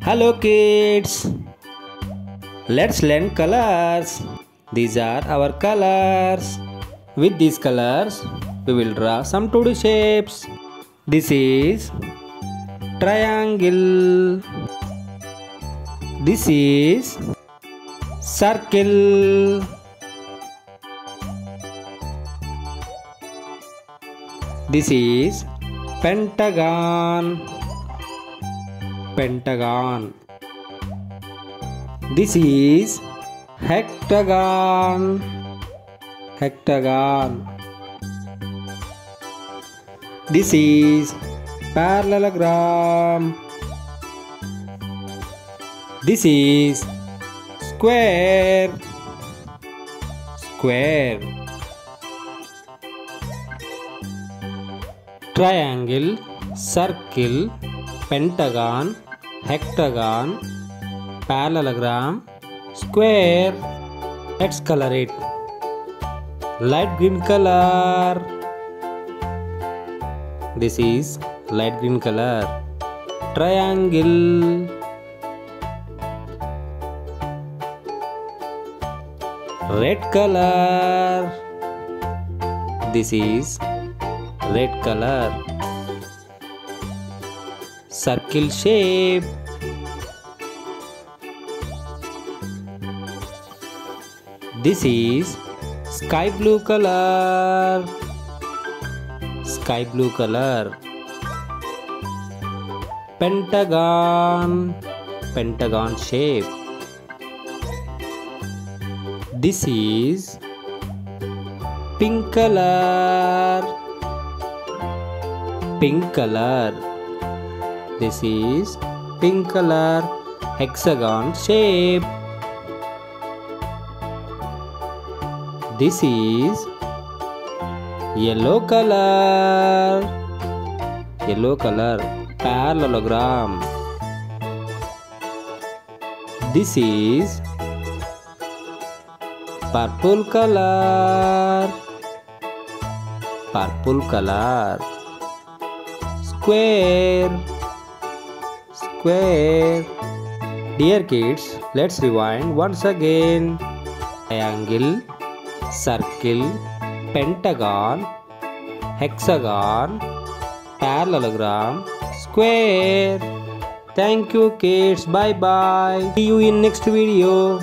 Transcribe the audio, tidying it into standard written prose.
Hello kids, let's learn colors. These are our colors. With these colors, we will draw some 2D shapes. This is triangle. This is circle. This is pentagon. Pentagon. This is hectagon. Hectagon. This is parallelogram. This is square. Square. Triangle, circle, pentagon, hectagon, parallelogram, square. Let's color it. Light green color. This is light green color. Triangle. Red color. This is red color. Circle shape. This is sky blue color. Sky blue color. Pentagon. Pentagon shape. This is pink color. Pink color. This is pink color. Hexagon shape. This is yellow color. Yellow color. Parallelogram. This is purple color. Purple color. Square. Square. Dear kids, let's rewind once again. Triangle, circle, pentagon, hexagon, parallelogram, square. Thank you kids. Bye bye. See you in next video.